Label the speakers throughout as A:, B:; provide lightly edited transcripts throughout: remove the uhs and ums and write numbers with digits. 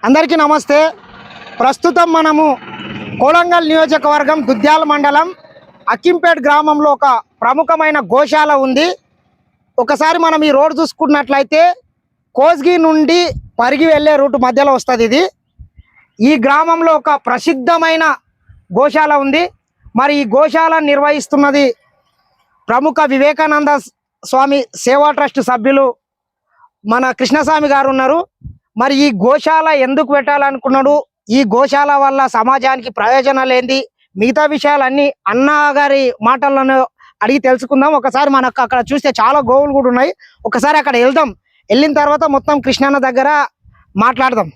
A: అందరికీ నమస్తే. ప్రస్తుతం మనము కోలంగల్ నియోజకవర్గం దుద్యాల మండలం అక్కింపేట్ గ్రామంలో ఒక ప్రముఖమైన గోశాల ఉంది. ఒకసారి మనం ఈ రోడ్ చూసుకున్నట్లయితే కోస్గి నుండి పరిగి వెళ్ళే రూట్ మధ్యలో వస్తుంది. ఇది ఈ గ్రామంలో ఒక ప్రసిద్ధమైన గోశాల ఉంది. మరి ఈ గోశాల నిర్వహిస్తున్నది ప్రముఖ వివేకానంద స్వామి సేవా ట్రస్ట్ సభ్యులు మన కృష్ణస్వామి గారు ఉన్నారు. మరి ఈ గోశాల ఎందుకు పెట్టాలనుకున్నాడు, ఈ గోశాల వల్ల సమాజానికి ప్రయోజనాలు ఏంది, మిగతా విషయాలన్నీ అన్న గారి మాటలను అడిగి తెలుసుకుందాం. ఒకసారి మనకు అక్కడ చూస్తే చాలా గోవులు కూడా ఉన్నాయి. ఒకసారి అక్కడ వెళ్దాం. వెళ్ళిన తర్వాత మొత్తం కృష్ణన్న దగ్గర మాట్లాడదాం.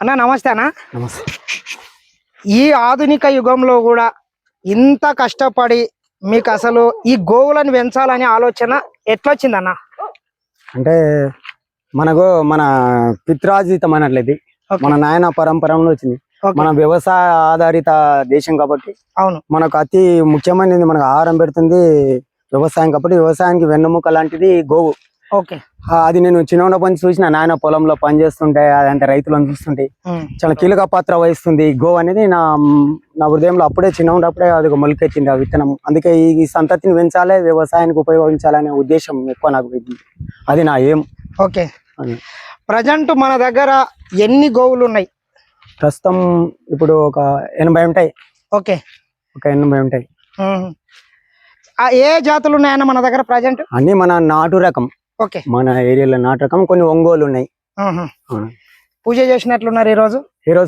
A: అన్న నమస్తే. అన్న
B: నమస్తే.
A: ఈ ఆధునిక యుగంలో కూడా ఇంత కష్టపడి మీకు అసలు ఈ గోవులను పెంచాలనే ఆలోచన ఎట్లొచ్చిందన్న?
B: అంటే మనకు మన పిత్రాజితం అన్నట్లేదు, మన నాయన పరంపరలో వచ్చింది. మన వ్యవసాయ ఆధారిత దేశం కాబట్టి
A: అవును,
B: మనకు అతి ముఖ్యమైనది మనకు ఆహారం పెడుతుంది వ్యవసాయం. కాబట్టి వ్యవసాయానికి వెన్నెముక లాంటిది గోవు.
A: ఓకే,
B: అది నేను చిన్నప్పటి నుంచి చూసిన, నాయన పొలంలో పని చేస్తుంటే అదంటే రైతులను చూస్తుంటే చాలా కీలక పాత్ర వహిస్తుంది గోవు అనేది. నా హృదయంలో అప్పుడే చిన్న ఉన్నప్పుడే అది మొలకెత్తింది ఆ విత్తనం. అందుకే ఈ సంతతిని పెంచాలి, వ్యవసాయానికి ఉపయోగించాలనే ఉద్దేశం ఎక్కువ నాకు. అది నా ఏం.
A: ఓకే, ప్రజెంట్ మన దగ్గర ఎన్ని గోవులు ఉన్నాయి?
B: ప్రస్తుతం ఇప్పుడు ఒక 80 ఉంటాయి.
A: ఓకే,
B: ఒక 80 ఉంటాయి.
A: ఏ జాతులు ఉన్నాయన్న మన దగ్గర ప్రజెంట్?
B: అన్ని మన నాటు రకం.
A: ఓకే,
B: మన ఏరియాలో నాటు రకం, కొన్ని ఒంగోలు ఉన్నాయి.
A: పూజ చేసినట్లున్నారు ఈ రోజు.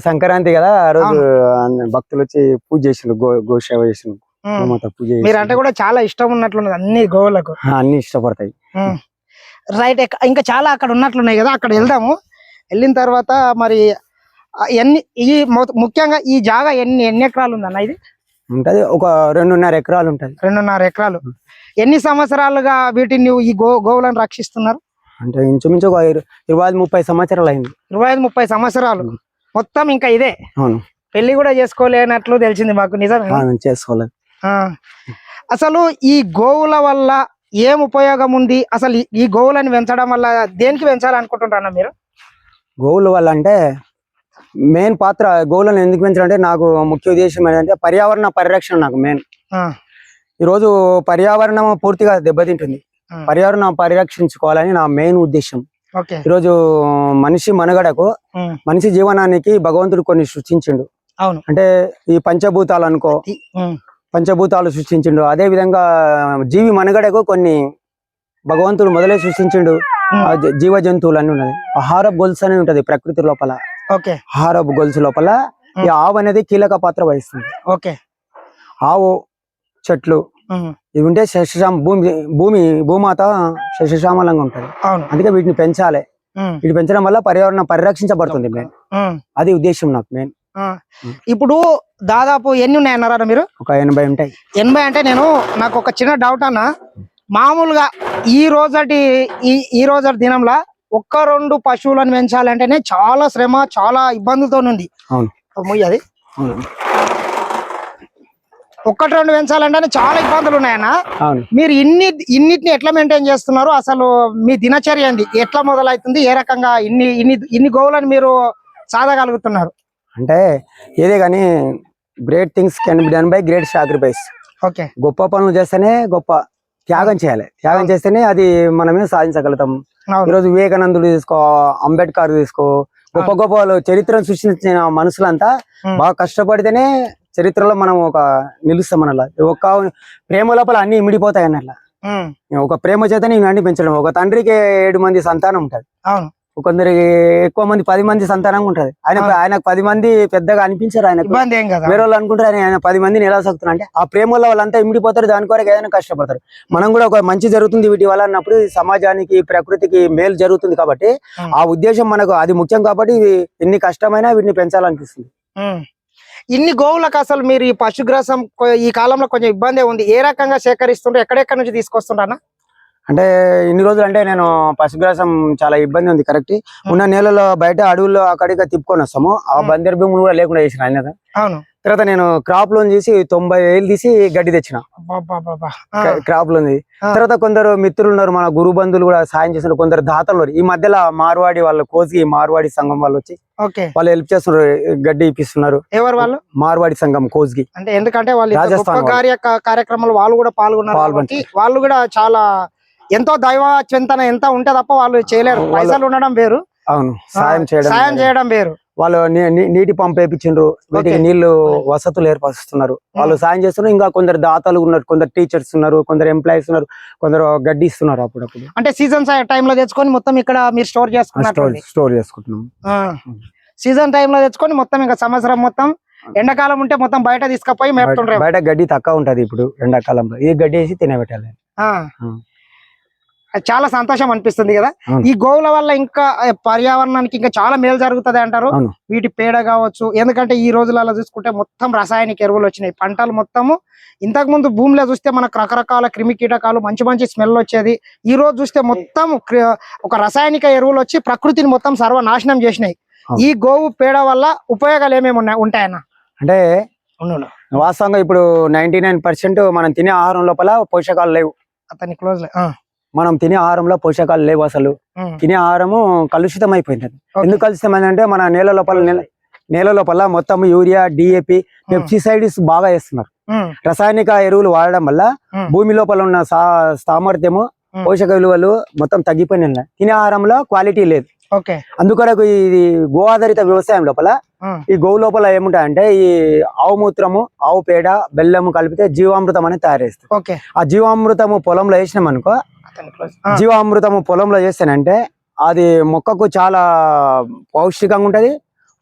B: సంక్రాంతి కదా, ఆ రోజు భక్తులు వచ్చి పూజ చేసిండ్రు, గోసేవ చేసిండ్రు. పూజ
A: మీరంటే కూడా చాలా ఇష్టం ఉన్నట్లున్నది అన్ని గోవులకు.
B: అన్ని ఇష్టపడతాయి.
A: రైట్, ఇంకా చాలా అక్కడ ఉన్నట్లున్నాయి కదా, అక్కడ వెళ్దాము. వెళ్ళిన తర్వాత మరి ముఖ్యంగా ఈ జాగా ఎన్ని ఎకరాలు ఉందన్న? ఇది
B: ఉంటది ఒక 2.5 ఎకరాలు ఉంటది.
A: 2.5 ఎకరాలు. ఎన్ని సంవత్సరాలుగా వీటిని నువ్వు ఈ గోవులను రక్షిస్తున్నారు?
B: అంటే ఇంచుమించు 25-30 సంవత్సరాలు అయింది.
A: 25-30 సంవత్సరాలు మొత్తం ఇంకా ఇదే?
B: అవును.
A: పెళ్లి కూడా చేసుకోలేనట్లు తెలిసింది మాకు. నిజమే,
B: చేసుకోలేదు.
A: అసలు ఈ గోవుల వల్ల ఏం ఉపయోగం ఉంది? అసలు ఈ గోవులను పెంచడం వల్ల దేనికి పెంచాలనుకుంటున్నారా మీరు?
B: గోవుల వల్ల అంటే మెయిన్ పాత్ర గోవులను ఎందుకు పెంచాలంటే నాకు ముఖ్య ఉద్దేశం ఏంటంటే పర్యావరణ పరిరక్షణ. నాకు మెయిన్ ఈరోజు పర్యావరణం పూర్తిగా దెబ్బతింటుంది, పర్యావరణం పరిరక్షించుకోవాలని నా మెయిన్ ఉద్దేశం. ఈరోజు మనిషి మనుగడకు, మనిషి జీవనానికి భగవంతుడు కొన్ని సృష్టించిండు.
A: అవును,
B: అంటే ఈ పంచభూతాలు అనుకో, పంచభూతాలు సృష్టించిండు. అదే విధంగా జీవి మనుగడకు కొన్ని భగవంతుడు మొదలే సృష్టించిండు. జీవ జంతువులు అన్ని ఉన్నది. ఆహార గొలుసు అనేది ఉంటది ప్రకృతి లోపల. ఆహార గొలుసు లోపల ఈ ఆవు అనేది కీలక పాత్ర వహిస్తుంది.
A: ఓకే,
B: ఆవు, చెట్లు ఇవి ఉంటే భూమాత శశశ్యామలంగా ఉంటది. అందుకే వీటిని పెంచాలి. వీటి పెంచడం వల్ల పర్యావరణం పరిరక్షించబడుతుంది మెయిన్. అది ఉద్దేశం నాకు మెయిన్.
A: ఇప్పుడు దాదాపు ఎన్ని ఉన్నాయన్నారా మీరు?
B: ఒక 80 ఉంటాయి.
A: 80 అంటే నాకు ఒక చిన్న డౌట్ అన్న. మామూలుగా ఈ రోజటి దినంలో 1-2 పశువులను పెంచాలంటేనే చాలా శ్రమ, చాలా ఇబ్బందులతో ఉంది. అది 1-2 పెంచాలంటేనే చాలా ఇబ్బందులు ఉన్నాయన్న. మీరు ఇన్నిటిని ఎట్లా మెయింటైన్ చేస్తున్నారు? అసలు మీ దినచర్య ఏంది? ఎట్లా మొదలవుతుంది? ఏ రకంగా ఇన్ని గోవులను మీరు సాధగలుగుతున్నారు?
B: అంటే ఏదే కానీ great things can be done by great sacrifice.
A: Okay,
B: గొప్ప పనులు చేస్తేనే గొప్ప త్యాగం చేయాలి. త్యాగం చేస్తేనే అది మనమే సాధించగలుగుతాం. ఈరోజు వివేకానందుడు తీసుకో, అంబేద్కర్ తీసుకో, గొప్ప గొప్ప చరిత్రను సృష్టించిన మనుషులంతా బాగా కష్టపడితేనే చరిత్రలో మనం ఒక నిలుస్తాం. అన్నలా ఒక్క ప్రేమ లోపల అన్ని ఇమిడిపోతాయి అన్నట్లా. ఒక ప్రేమ చేతనే ఇవన్నీ పెంచడం. ఒక తండ్రికి 7 మంది సంతానం ఉంటది. కొందరికి ఎక్కువ మంది 10 మంది సంతానం ఉంటది. ఆయనకు 10 మంది పెద్దగా అనిపించారు. ఆయనకు వేరే వాళ్ళు అనుకుంటారు ఆయన 10 మందిని ఎలా సాగుతున్నా అంటే ఆ ప్రేమలో వాళ్ళంతా ఇమిడిపోతారు. దాని కొరకు ఏదైనా కష్టపడతారు. మనం కూడా ఒక మంచి జరుగుతుంది వీటి వల్ల అన్నప్పుడు సమాజానికి, ప్రకృతికి మేలు జరుగుతుంది. కాబట్టి ఆ ఉద్దేశం మనకు అది ముఖ్యం. కాబట్టి ఎన్ని కష్టమైనా వీటిని పెంచాలనిపిస్తుంది.
A: ఇన్ని గోవులకు అసలు మీరు ఈ పశుగ్రాసం ఈ కాలంలో కొంచెం ఇబ్బంది ఉంది. ఏ రకంగా సేకరిస్తుంటే ఎక్కడెక్కడ నుంచి తీసుకొస్తుంటారా?
B: అంటే ఇన్ని రోజులు అంటే నేను పశుగ్రాసం చాలా ఇబ్బంది ఉంది కరెక్ట్. ఉన్న నేలలో బయట అడవుల్లో అక్కడికి తిప్పుకొని వస్తాము. ఆ బందర్ భూములు కూడా లేకుండా చేసిన ఆయన.
A: అవును.
B: తర్వాత నేను క్రాప్ లోన్ చేసి 90,000 తీసి గడ్డి తెచ్చిన క్రాప్ లోన్. తర్వాత కొందరు మిత్రులు ఉన్నారు, మన గురు బంధువులు కూడా సాయం చేస్తున్నారు, కొందరు దాతలు ఉన్నారు. ఈ మధ్యలో మార్వాడి వాళ్ళ కోసి మార్వాడి సంఘం వాళ్ళు వచ్చి వాళ్ళు హెల్ప్ చేస్తున్నారు, గడ్డి ఇప్పిస్తున్నారు.
A: ఎవరు వాళ్ళు?
B: మార్వాడి సంఘం కోస్గి.
A: అంటే ఎందుకంటే వాళ్ళు
B: రాజస్థాన్
A: కార్యక్రమాలు వాళ్ళు కూడా పాల్గొన్నారు. వాళ్ళు కూడా చాలా ఎంతో దైవ చింతన ఎంత ఉంటే తప్ప వాళ్ళు చేయలేరు. పైసలు ఉండడం వేరు,
B: అవును, సాయం
A: చేయడం వేరు.
B: వాళ్ళు నీటి పంప్ వేయించిండ్రు, వీటికి నీళ్లు వసతులు ఏర్పరుస్తున్నారు, వాళ్ళు సాయం చేస్తున్నారు. ఇంకా కొందరు దాతలు ఉన్నారు, కొందరు టీచర్స్ ఉన్నారు, కొందరు ఎంప్లాయీస్ ఉన్నారు, కొందరు గడ్డి ఇస్తున్నారు అప్పుడప్పుడు.
A: అంటే సీజన్ టైమ్ లో తెచ్చుకొని మొత్తం ఇక్కడ మీరు స్టోర్
B: చేసుకుంటున్నాం.
A: సీజన్ టైమ్ లో తెచ్చుకొని మొత్తం ఇంకా సంవత్సరం మొత్తం ఎండాకాలం ఉంటే మొత్తం బయట తీసుకుపోయి మేపుతుంటారు.
B: బయట గడ్డి తక్కువ ఉంటది ఇప్పుడు ఎండాకాలంలో, ఈ గడ్డి వేసి తినబెట్టాలి.
A: చాలా సంతోషం అనిపిస్తుంది కదా. ఈ గోవుల వల్ల ఇంకా పర్యావరణానికి ఇంకా చాలా మేలు జరుగుతుంది అంటారు. వీటి పేడ కావచ్చు, ఎందుకంటే ఈ రోజులలో చూసుకుంటే మొత్తం రాసాయనిక ఎరువులు వచ్చినాయి. పంటలు మొత్తము ఇంతకు ముందు భూమిలో చూస్తే మనకు రకరకాల క్రిమి కీటకాలు మంచి మంచి స్మెల్ వచ్చేది. ఈ రోజు చూస్తే మొత్తం ఒక రాసాయనిక ఎరువులు వచ్చి ప్రకృతిని మొత్తం సర్వనాశనం చేసినాయి. ఈ గోవు పేడ వల్ల ఉపయోగాలు ఏమేమి ఉంటాయన్న?
B: అంటే వాస్తవంగా ఇప్పుడు 99% మనం తినే ఆహారం లోపల పోషకాలు లేవు.
A: అతని క్లోజ్
B: మనం తినే ఆహారంలో పోషకాలు లేవు. అసలు తినే ఆహారము కలుషితం అయిపోయింది. ఎందుకు కలుషితమైందంటే మన నేల లోపల మొత్తం యూరియా, డిఏపి, పెస్టిసైడ్స్ బాగా వేస్తున్నారు. రసాయనిక ఎరువులు వాడడం వల్ల భూమి లోపల ఉన్న సామర్థ్యము, పోషక విలువలు మొత్తం తగ్గిపోయినాయి. తినే ఆహారంలో క్వాలిటీ లేదు. అందుకొరకు ఇది గో ఆధారిత వ్యవసాయం లోపల ఈ గోవు లోపల ఏముంటాయంటే ఈ ఆవు మూత్రము, ఆవు పేడ, బెల్లము కలిపితే జీవామృతం అనేది తయారు చేస్తుంది. ఆ జీవామృతము పొలంలో వేసినాం అనుకో, జీవామృతము పొలంలో చేస్తానంటే అది మొక్కకు చాలా పౌష్టికంగా ఉంటది.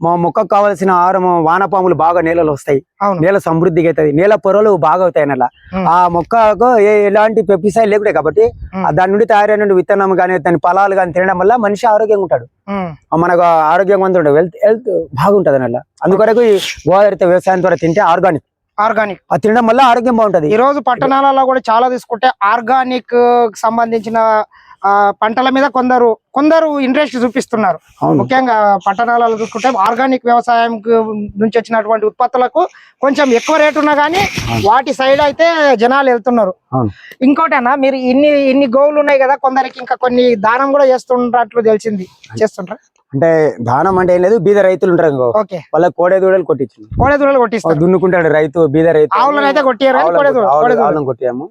B: మా మొక్కకు కావాల్సిన ఆహారం, వానపాములు బాగా నేలలో వస్తాయి, నేల సమృద్ధిగా అవుతుంది, నేల పొరలు బాగా అవుతాయి. నెల ఆ మొక్కకు ఎలాంటి పెస్టిసైడ్ లేకుంటే కాబట్టి దాని నుండి తయారైన విత్తనం కానీ దాని ఫలాలు కానీ తినడం వల్ల మనిషి ఆరోగ్యంగా ఉంటాడు, మనకు ఆరోగ్యవంతుడు, హెల్త్ బాగుంటది నెల. అందుకొరకు ఈ గోదావరి వ్యవసాయం ద్వారా తింటే ఆర్గానిక్ అది తినడం వల్ల ఆరోగ్యం బాగుంటది.
A: ఈ రోజు పట్టణాలలో కూడా చాలా తీసుకుంటే ఆర్గానిక్ సంబంధించిన పంటల మీద కొందరు ఇంట్రెస్ట్ చూపిస్తున్నారు. ముఖ్యంగా పట్టణాలలో చూసుకుంటే ఆర్గానిక్ వ్యవసాయం నుంచి వచ్చినటువంటి ఉత్పత్తులకు కొంచెం ఎక్కువ రేటు ఉన్నా గానీ వాటి సైడ్ అయితే జనాలు వెళ్తున్నారు. ఇంకోటేనా, మీరు ఇన్ని గోవులు ఉన్నాయి కదా, కొందరికి ఇంకా కొన్ని దానం కూడా చేస్తుంటారు తెలిసింది, చేస్తుంటారు.
B: అంటే దానం అంటే ఏం లేదు, బీద రైతులు ఉంటారు, వాళ్ళ కోడే దూడలు కొట్టిస్తారు, దున్నుకుంటాడు రైతు, బీద రైతు.
A: ఆవులను అయితే
B: కొట్టాము,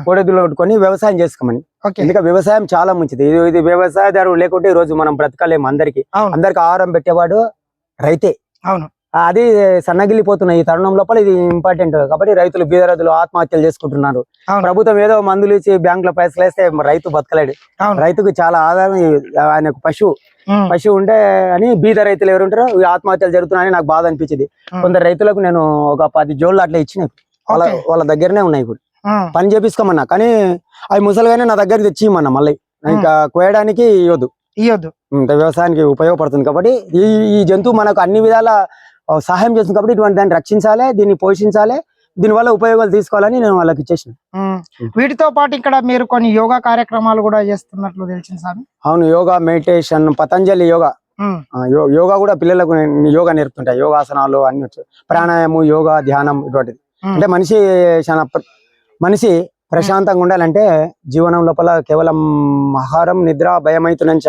B: కోడే దూడలు కొట్టుకొని వ్యవసాయం చేసుకోమని. ఎందుకంటే వ్యవసాయం చాలా మంచిది. ఇది వ్యవసాయదారుడు లేకుంటే ఈ రోజు మనం బ్రతకలేము. అందరికి ఆహారం పెట్టేవాడు రైతే. అది సన్నగిల్లిపోతున్నాయి ఈ తరుణం లోపల, ఇది ఇంపార్టెంట్ కాబట్టి రైతులు, బీద రైతులు ఆత్మహత్యలు చేసుకుంటున్నారు. ప్రభుత్వం ఏదో మందులు ఇచ్చి బ్యాంక్ లో పైసలు వేస్తే రైతు బతకలేడు. రైతుకు చాలా ఆధారం ఆయన పశువు ఉంటే అని బీద రైతులు ఎవరు ఉంటారో ఆత్మహత్యలు జరుగుతున్నాయని నాకు బాధ అనిపించింది. కొందరు రైతులకు నేను ఒక 10 జోళ్ళు అట్లా ఇచ్చినాయి, వాళ్ళ దగ్గరనే ఉన్నాయి. ఇప్పుడు పని చేపించుకోమన్నా కానీ అవి ముసలిగానే నా దగ్గరికి తెచ్చి ఇమ్మన్నా, మళ్ళీ ఇంకా కోయడానికి ఇవ్వద్దు. వ్యవసాయానికి ఉపయోగపడుతుంది కాబట్టి ఈ జంతువు మనకు అన్ని విధాల సహాయం చేస్తుంది కాబట్టి ఇటువంటి దాన్ని రక్షించాలి, దీన్ని పోషించాలి, దీని వల్ల ఉపయోగాలు తీసుకోవాలని నేను వాళ్ళకి ఇచ్చేసిన.
A: వీటితో పాటు ఇక్కడ మీరు కొన్ని యోగా కార్యక్రమాలు కూడా చేస్తున్నట్లు తెలిసింది సార్.
B: అవును, యోగా, మెడిటేషన్, పతంజలి యోగా కూడా పిల్లలకు యోగా నేర్పుతుంటాయి. యోగాసనాలు అన్ని వచ్చాయి, ప్రాణాయామం, యోగా, ధ్యానం ఇటువంటిది. అంటే మనిషి ప్రశాంతంగా ఉండాలంటే జీవనం లోపల కేవలం ఆహారం, నిద్ర, భయమైతునంచ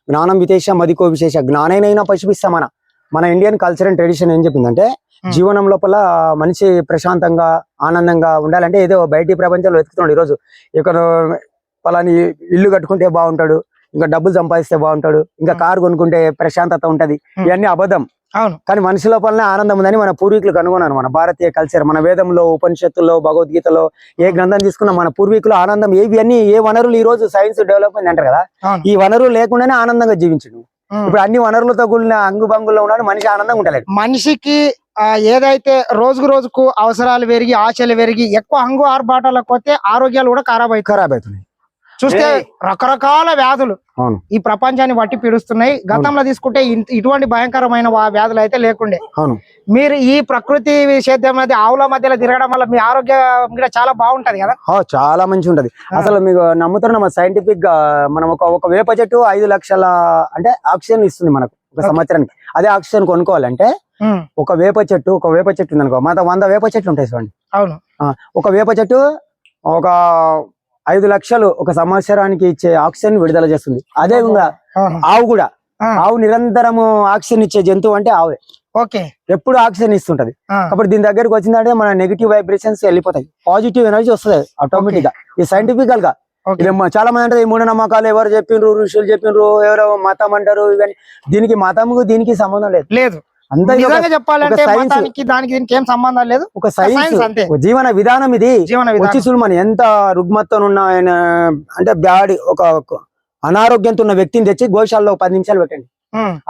B: జ్ఞానం విశేష మదికో విశేష జ్ఞానైనా పశుపిస్తామన. మన ఇండియన్ కల్చర్ అండ్ ట్రెడిషన్ ఏం చెప్పిందంటే జీవనం లోపల మనిషి ప్రశాంతంగా, ఆనందంగా ఉండాలంటే ఏదో బయటి ప్రపంచంలో వెతుకుతున్నాడు. ఈరోజు ఇక్కడ పలాని ఇల్లు కట్టుకుంటే బాగుంటాడు, ఇంకా డబ్బులు సంపాదిస్తే బాగుంటాడు, ఇంకా కారు కొనుక్కుంటే ప్రశాంతత ఉంటది. ఇవన్నీ అబద్ధం. కానీ మనిషి లోపలనే ఆనందం ఉందని మన పూర్వీకులు కనుగొన్నారు. మన భారతీయ కల్చర్, మన వేదంలో, ఉపనిషత్తుల్లో, భగవద్గీతలో ఏ గ్రంథం తీసుకున్నా మన పూర్వీకులు ఆనందం ఏ వనరులు, ఈ రోజు సైన్స్ డెవలప్మెంట్ అంటారు కదా, ఈ వనరులు లేకుండానే ఆనందంగా జీవించడు. ఇప్పుడు అన్ని వనరులతో కూడిన అంగుబంగుల్లో ఉన్నాడు మనిషి, ఆనందంగా ఉండలేదు.
A: మనిషికి ఏదైతే రోజుకు అవసరాలు పెరిగి, ఆశలు పెరిగి ఎక్కువ హంగు ఆర్భాటాలకు పోతే ఆరోగ్యాలు కూడా ఖరాబ్ అవుతున్నాయి. చూస్తే రకరకాల వ్యాధులు
B: అవును
A: ఈ ప్రపంచాన్ని బట్టి పీడిస్తున్నాయి. గతంలో తీసుకుంటే ఇటువంటి భయంకరమైన వ్యాధులు అయితే లేకుండే.
B: అవును
A: మీరు ఈ ప్రకృతి సేద్యం మధ్య ఆవుల మధ్యలో తిరగడం వల్ల మీ ఆరోగ్యం కూడా చాలా బాగుంటది కదా.
B: చాలా మంచి ఉంటది. అసలు మీకు నమ్ముతున్న సైంటిఫిక్ గా మనం ఒక వేప చెట్టు 5 లక్షల అంటే ఆక్సిజన్ ఇస్తుంది మనకు ఒక సంవత్సరానికి. అదే ఆక్సిజన్ కొనుక్కోవాలంటే ఒక వేప చెట్టు ఉంది అనుకో, మన 100 వేప చెట్లు ఉంటాయి చూడండి.
A: అవును,
B: ఒక వేప చెట్టు ఒక 5 లక్షలు ఒక సంవత్సరానికి ఇచ్చే ఆక్సిజన్ విడుదల చేస్తుంది. అదే విధంగా ఆవు కూడా, ఆవు నిరంతరము ఆక్సిజన్ ఇచ్చే జంతువు అంటే ఆవే.
A: ఓకే,
B: ఎప్పుడు ఆక్సిజన్ ఇస్తుంటది. కాబట్టి దీని దగ్గరకు వచ్చిందంటే మన నెగిటివ్ వైబ్రేషన్స్ వెళ్ళిపోతాయి, పాజిటివ్ ఎనర్జీ వస్తుంది ఆటోమేటిక్ గా. ఈ సైంటిఫికల్ గా చాలా మంది అంటే ఈ మూఢనమ్మకాలు ఎవరు చెప్పిండ్రు, ఋషులు చెప్పిండ్రు, ఎవరో మతం అంటారు. ఇవన్నీ దీనికి మతముకు దీనికి సంబంధం లేదు.
A: నిజంగా చెప్పాలంటే మతానికి దానికి దీనికి ఏం సంబంధం లేదు.
B: ఒక సైన్స్ అంతే, జీవన విధానం ఇది. వచ్చి చూడు మన ఎంత రుగ్మత్తో ఉన్న అంటే బ్యాడ్ ఒక అనారోగ్యంతో ఉన్న వ్యక్తిని తెచ్చి గోశాలలో 10 నిమిషాలు పెట్టండి,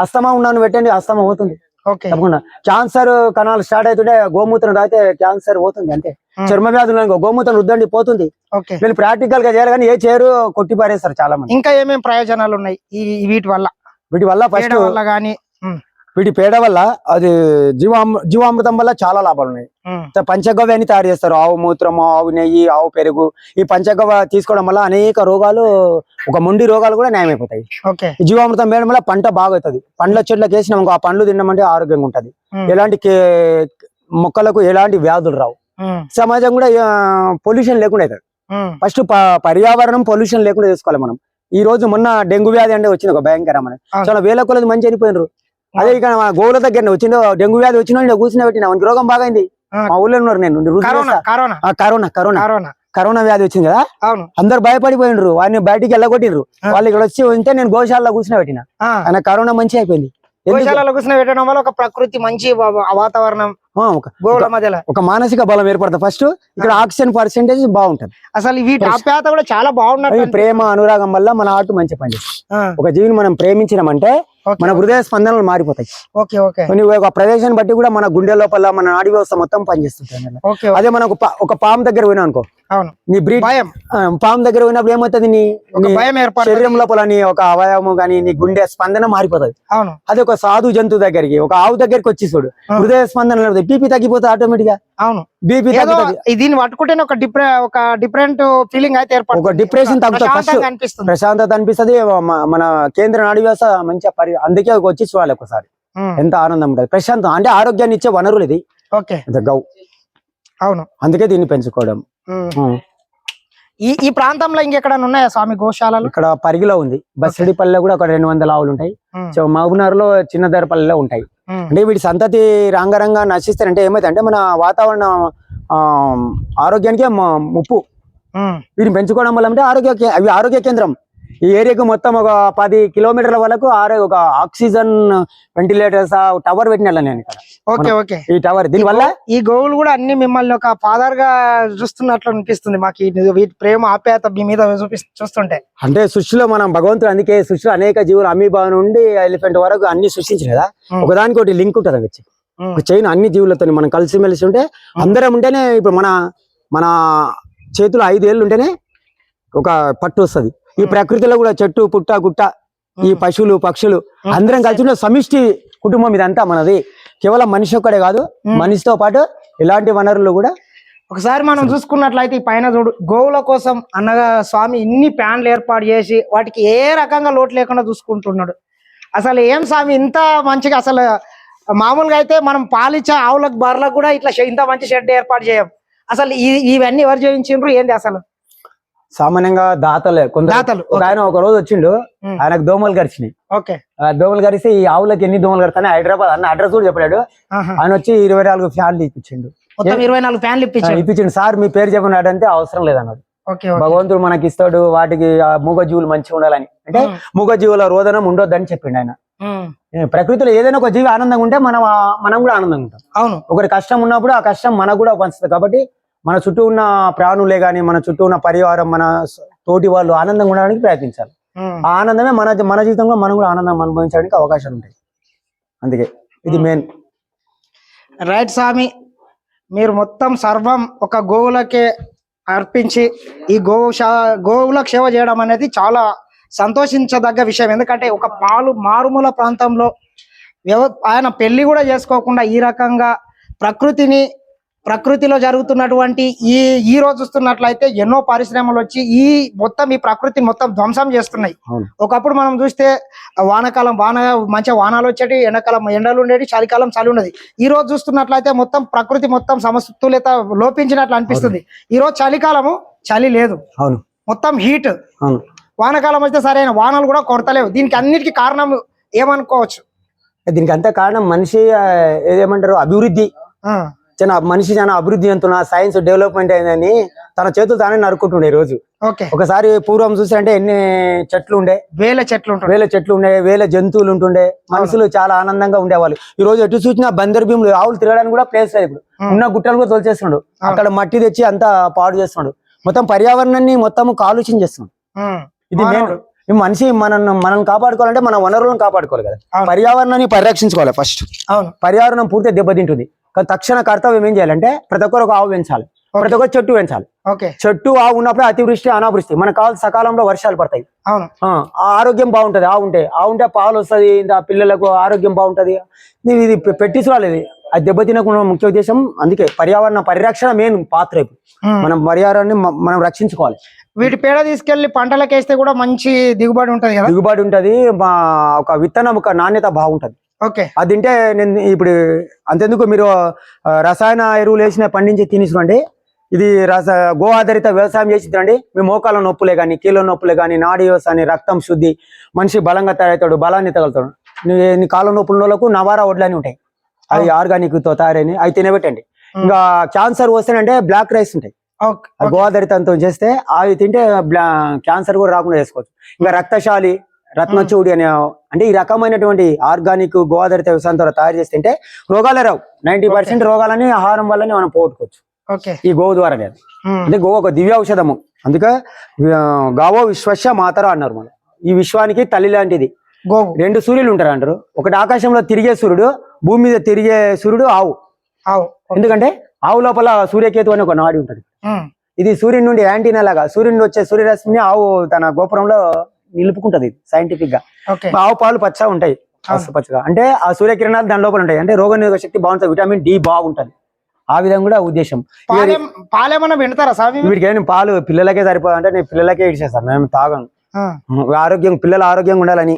B: అస్తమా ఉన్నాను పెట్టండి, అస్తమా పోతుంది. తప్పకుండా క్యాన్సర్ కణాలు స్టార్ట్ అవుతుంటే గోమూత్రం తాగితే క్యాన్సర్ పోతుంది. అంతే చర్మ వ్యాధులు గోమూత్రం రుద్దండి పోతుంది. వీళ్ళు ప్రాక్టికల్ గా చేయాలి కానీ ఏ చేయరు, కొట్టి పారేస్తారు చాలా మంది.
A: ఇంకా ఏమేమి ప్రయోజనాలు ఉన్నాయి వీటి వల్ల
B: ఫస్ట్
A: గానీ
B: వీటి పేడ వల్ల అది జీవామృతం వల్ల చాలా లాభాలు ఉన్నాయి. పంచగవ్యాన్ని తయారు చేస్తారు, ఆవు మూత్రము, ఆవు నెయ్యి, ఆవు పెరుగు. ఈ పంచగవ్య తీసుకోవడం వల్ల అనేక రోగాలు, ఒక మొండి రోగాలు కూడా న్యాయమైపోతాయి. జీవామృతం వేయడం వల్ల పంట బాగా అవుతుంది. పండ్ల చెట్లకు వేసినాం ఆ పండ్లు తినమంటే ఆరోగ్యంగా ఉంటది. ఎలాంటి మొక్కలకు ఎలాంటి వ్యాధులు రావు. సమాజం కూడా పొల్యూషన్ లేకుండా అవుతుంది. ఫస్ట్ పర్యావరణం పొల్యూషన్ లేకుండా చేసుకోవాలి మనం. ఈ రోజు మొన్న డెంగ్యూ వ్యాధి అంటే వచ్చింది ఒక భయంకరమైన, చాలా వేల కొలది మంచి చనిపోయినారు. అదే ఇక్కడ మా గోవుల దగ్గర వచ్చిందో డెంగ్యూ వ్యాధి వచ్చిన కూర్చుని పెట్టిన రోగం బాగైంది. మా ఊళ్ళో ఉన్నారు, నేను కరోనా వ్యాధి వచ్చింది కదా, అందరు భయపడిపోయినరు, వాడిని బయటికి వెళ్ళగొట్టిండ్రు. వాళ్ళు ఇక్కడ వచ్చి ఉంటే నేను గోశాలలో కూర్చుని పెట్టిన, ఆయన కరోనా మంచి అయిపోయింది.
A: గోశాలలో కూర్చుని పెట్టడం వల్ల ఒక ప్రకృతి మంచి వాతావరణం,
B: ఒక మానసిక బలం ఏర్పడుతుంది. ఫస్ట్ ఇక్కడ ఆక్సిజన్ పర్సెంటేజ్ బాగుంటది.
A: అసలు వీటి ఆప్యాయత కూడా చాలా బాగుంటది.
B: ప్రేమ అనురాగం వల్ల మన హార్ట్ మంచి పనిచేస్తుంది. ఒక జీవిని మనం ప్రేమించినామంటే మన హృదయ స్పందనలు మారిపోతాయి. ఒక ప్రదేశాన్ని బట్టి కూడా మన గుండె లోపల మన నాడీ వ్యవస్థ మొత్తం పనిచేస్తుంది. అదే మనం ఒక పాము దగ్గర పోయినా అనుకో, నీ పాము దగ్గర పోయినప్పుడు ఏమవుతుంది, నీ శరీరం లోపల నీ ఒక అవయవము గానీ నీ గుండె స్పందన మారిపోతుంది. అదే ఒక సాధు జంతువు దగ్గరికి, ఒక ఆవు దగ్గరికి వచ్చి చూడు, హృదయ స్పందన బీపీ తగ్గిపోతుంది ఆటోమేటిక్ గా. బీపీ
A: దీన్ని పట్టుకుంటే ఒక డిఫరెంట్ ఫీలింగ్ అయితే ఏర్పడుతుంది.
B: ఒక డిప్రెషన్ తగ్గుతుంది, ప్రశాంతత అనిపిస్తుంది. మన కేంద్ర నాడీ వ్యవస్థ మంచిగా అందుకే వచ్చి చూడాలి ఒకసారి, ఎంత ఆనందం ఉంటుంది. ప్రశాంతం అంటే ఆరోగ్యాన్ని ఇచ్చే వనరులు ఇది గౌ.
A: అవును,
B: అందుకే దీన్ని పెంచుకోవడం.
A: ఈ ప్రాంతంలో ఇంకెక్కడ ఉన్నాయా స్వామి గోశాలలు?
B: ఇక్కడ పరిగిలో ఉంది, బస్సిడిపల్లిలో కూడా ఒక 200 ఆవులు ఉంటాయి. మహబూబ్నగర్ లో చిన్నదరపల్లిలో ఉంటాయి. అంటే వీటి సంతతి రంగరంగా నశిస్తారంటే ఏమైతే మన వాతావరణ ఆరోగ్యానికే ముప్పు. వీటిని పెంచుకోవడం వల్ల అంటే అవి ఆరోగ్య కేంద్రం. ఈ ఏరియాకు మొత్తం ఒక 10 కిలోమీటర్ల వరకు ఒక ఆక్సిజన్ వెంటిలేటర్స్ టవర్ పెట్టిన నేను ఇక్కడ. ఈ టవర్ దీని వల్ల
A: ఈ గోవులు కూడా అన్ని మిమ్మల్ని ఒక ఫాదర్ గా చూస్తున్నట్లు అనిపిస్తుంది మాకు. వీటి ప్రేమ ఆప్యాయత మీ మీద చూస్తుంటే
B: అంటే సృష్టిలో మనం భగవంతుడు, అందుకే సృష్టిలో అనేక జీవులు అమీబా నుండి ఎలిఫెంట్ వరకు అన్ని సృష్టించిన కదా, ఒకదానికి ఒకటి లింక్ ఉంటుంది. వచ్చి ఒక చైన్ అన్ని జీవులతో మనం కలిసిమెలిసి ఉంటే, అందరం ఉంటేనే. ఇప్పుడు మన చేతులు 5 ఏళ్ళు ఉంటేనే ఒక పట్టు వస్తుంది. ఈ ప్రకృతిలో కూడా చెట్టు పుట్ట గుట్ట, ఈ పశువులు పక్షులు అందరం కలిసి సమిష్టి కుటుంబం ఇదంతా మనది. కేవలం మనిషి ఒక్కడే కాదు, మనిషితో పాటు ఇలాంటి వనరులు కూడా.
A: ఒకసారి మనం చూసుకున్నట్లయితే ఈ పైన చూడు, గోవుల కోసం అన్నగా స్వామి ఇన్ని ప్యాన్లు ఏర్పాటు చేసి వాటికి ఏ రకంగా లోటు లేకుండా చూసుకుంటున్నాడు. అసలు ఏం స్వామి ఇంత మంచిగా, అసలు మామూలుగా అయితే మనం పాలిచ్చే ఆవులకు బర్రెలకు కూడా ఇట్లా ఇంత మంచి షెడ్ ఏర్పాటు చేయం. అసలు ఇవన్నీ ఎవరు చేయించిండ్రు ఏంది? అసలు
B: సామాన్యంగా దాతలే కొందరు. ఆయన ఒక రోజు వచ్చిండు, ఆయనకు దోమలు కరిచినాయి. దోమలు కరిస్తే ఈ ఆవులకి ఎన్ని దోమలు కడతాయి హైదరాబాద్ అన్న అడ్రస్ కూడా చెప్పాడు. ఆయన వచ్చి 24 ఫ్యాన్లు ఇప్పించిండు.
A: 24 ఫ్యాన్లు
B: ఇప్పించిండు. సార్ మీ పేరు చెప్పినాడు అంటే అవసరం లేదన్నాడు. భగవంతుడు మనకి ఇస్తాడు, వాటికి మూగ జీవులు మంచిగా ఉండాలని, అంటే మూగ జీవుల రోదనం ఉండొద్దని చెప్పిండు ఆయన. ప్రకృతిలో ఏదైనా ఒక జీవి ఆనందంగా ఉంటే మనం కూడా ఆనందంగా ఉంటాం. అవును, ఒకరి కష్టం ఉన్నప్పుడు ఆ కష్టం మనకు కూడా పంచుతుంది. కాబట్టి మన చుట్టూ ఉన్న ప్రాణులే గాని, మన చుట్టూ ఉన్న పరివారం, మన తోటి వాళ్ళు ఆనందంగా ఉండడానికి ప్రయత్నించాలి. ఆ ఆనందమే మన జీవితంలో మనం కూడా ఆనందం అనుభవించడానికి అవకాశాలు ఉంటాయి. అందుకే ఇది మెయిన్.
A: రైట్ స్వామి, మీరు మొత్తం సర్వం ఒక గోవులకే అర్పించి ఈ గోవులకు సేవ చేయడం అనేది చాలా సంతోషించదగ్గ విషయం. ఎందుకంటే ఒక మారుమూల ప్రాంతంలో ఆయన పెళ్లి కూడా చేసుకోకుండా ఈ రకంగా ప్రకృతిలో జరుగుతున్నటువంటి ఈ రోజు చూస్తున్నట్లయితే ఎన్నో పరిశ్రమలు వచ్చి ఈ ప్రకృతిని మొత్తం ధ్వంసం చేస్తున్నాయి. ఒకప్పుడు మనం చూస్తే వానాకాలం మంచిగా వానాలు వచ్చేటి, ఎండాకాలం ఎండలు ఉండేవి, చలికాలం చలి ఉండేది. ఈ రోజు చూస్తున్నట్లయితే మొత్తం ప్రకృతి మొత్తం సమతుల్యత లోపించినట్లు అనిపిస్తుంది. ఈ రోజు చలికాలము చలి లేదు, మొత్తం హీట్. వానాకాలం వస్తే సరైన వానలు కూడా కొడతలేవు. దీనికి అన్నిటికీ కారణం ఏమనుకోవచ్చు?
B: దీనికి అంతా కారణం మనిషి ఏదేమంటారు అభివృద్ధి. మనిషి చాలా అభివృద్ధి అంటున్నా, సైన్స్ డెవలప్మెంట్ అయిందని తన చేతులు తానే నరుక్కుంటుండే. ఈ రోజు ఒకసారి పూర్వం చూసారంటే ఎన్ని చెట్లు ఉండే, వేల చెట్లు ఉండే, వేల జంతువులు ఉంటుండే, మనుషులు చాలా ఆనందంగా ఉండేవాళ్ళు. ఈ రోజు ఎటు చూసినా బందర్ భీములు, ఆవులు తిరగడానికి కూడా ప్లేస్ లేదు. ఇప్పుడు ఉన్న గుట్టలు కూడా తోల్చేస్తున్నాడు, అక్కడ మట్టి తెచ్చి అంతా పాడు చేస్తున్నాడు, మొత్తం పర్యావరణాన్ని మొత్తం కాలుష్యం చేస్తున్నాడు. ఇది మనిషి మనం కాపాడుకోవాలంటే మన వనరులను కాపాడుకోవాలి కదా, పర్యావరణాన్ని పరిరక్షించుకోవాలి. ఫస్ట్ పర్యావరణం పూర్తిగా దెబ్బతింటుంది. తక్షణ కర్తవ్యం ఏం చేయాలంటే ప్రతి ఒక్కరు ఒక ఆవు పెంచాలి, ప్రతి ఒక్కరు చెట్టు పెంచాలి. చెట్టు ఆవు ఉన్నప్పుడే అతివృష్టి అనావృష్టి మనకు కావాలి, సకాలంలో వర్షాలు పడతాయి, ఆరోగ్యం బాగుంటది. ఆవు ఉంటే పాలు వస్తుంది, పిల్లలకు ఆరోగ్యం బాగుంటది. ఇది పెట్టించుకోవాలి, అది దెబ్బతినకుండా ముఖ్య ఉద్దేశం. అందుకే పర్యావరణ పరిరక్షణ మెయిన్ పాత్ర. మనం పర్యావరణాన్ని మనం రక్షించుకోవాలి.
A: వీటి పేడ తీసుకెళ్లి పంటలకు వేస్తే కూడా మంచి దిగుబడి ఉంటది కదా? దిగుబడి
B: ఉంటది, ఒక విత్తనం ఒక నాణ్యత బాగుంటది. అది తింటే నేను ఇప్పుడు అంతెందుకు మీరు రసాయన ఎరువులు వేసిన పండించి తినేసుకోండి. ఇది గో ఆధారిత వ్యవసాయం చేసి తినండి. మీ మోకాల నొప్పులే కానీ, కీళ్ళ నొప్పులే కానీ, నాడీ వ్యవసాయాన్ని, రక్తం శుద్ధి, మనిషి బలంగా తయారవుతాడు, బలాన్ని తగలుతాడు. నీ కాళ్ళ నొప్పుల నవారా వడ్లని ఉంటాయి, అవి ఆర్గానిక్ తో తయారైన, అవి తినబెట్టండి. ఇంకా క్యాన్సర్ వస్తేనంటే బ్లాక్ రైస్ ఉంటాయి, గో ఆధారితంతో చేస్తే అవి తింటే క్యాన్సర్ కూడా రాకుండా చేసుకోవచ్చు. ఇంకా రక్తశాలి, రత్నచూడి అనే అంటే ఈ రకమైనటువంటి ఆర్గానిక్ గో ఆధారిత వ్యవసాయంతో తయారు చేస్తుంటే రోగాలే రావు. 90% రోగాలని ఆహారం వల్లనే మనం పోగొట్టుకోవచ్చు ఈ గోవు ద్వారా. అంటే గోవు ఒక దివ్య ఔషధము. అందుకే గావో విశ్వస్య మాతర అన్నారు. మనం ఈ విశ్వానికి తల్లి లాంటిది గోవు. 2 సూర్యులు ఉంటారు అంటారు. ఒకటి ఆకాశంలో తిరిగే సూర్యుడు, భూమి మీద తిరిగే సూర్యుడు ఆవు. ఎందుకంటే ఆవు లోపల సూర్యకేతు అని ఒక నాడి ఉంటది. ఇది సూర్యుడి నుండి యాంటీనా లాగా సూర్యుడి వచ్చే సూర్యరశ్మిని ఆవు తన గోపురంలో నిలుపుకుంటది. సైంటిఫిక్ గా ఆవు పాలు పచ్చగా ఉంటాయి, పచ్చగా అంటే ఆ సూర్యకిరణాలు దాని లోపల ఉంటాయి. అంటే రోగ నిరోధక శక్తి బాగుంటుంది, విటమిన్ డి బాగుంటది. ఆ విధంగా కూడా ఉద్దేశం.
A: పాలేమన్నా వింటారా సార్?
B: వీటికి పాలు పిల్లలకే సరిపోదు అంటే నేను పిల్లలకే ఇచ్చేస్తాను, మేము తాగను. పిల్లల ఆరోగ్యంగా ఉండాలని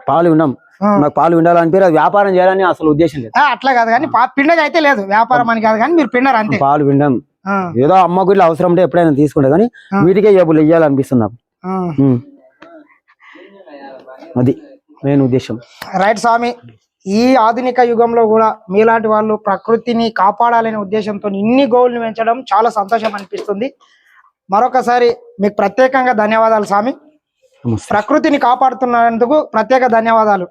B: పాలు విన్నాం. నాకు పాలు వినాలనిపి వ్యాపారం చేయాలని అసలు ఉద్దేశం లేదు.
A: అట్లా కాదు కానీ పిండది అయితే లేదు, వ్యాపారం అని కాదు కానీ మీరు పిండారు అంతే.
B: పాలు విండాం, ఏదో అమ్మకు ఇట్లా అవసరం ఉంటే ఎప్పుడైనా తీసుకుంటే కానీ వీటికే జబ్బులు ఇయ్యాలనిపిస్తుంది నాకు. అది మెయిన్ ఉద్దేశం.
A: రైట్ స్వామి, ఈ ఆధునిక యుగంలో కూడా మీలాంటి వాళ్ళు ప్రకృతిని కాపాడాలనే ఉద్దేశంతో ఇన్ని గోవుల్ని పెంచడం చాలా సంతోషం అనిపిస్తుంది. మరొకసారి మీకు ప్రత్యేకంగా ధన్యవాదాలు స్వామి. ప్రకృతిని కాపాడుతున్నందుకు ప్రత్యేక ధన్యవాదాలు.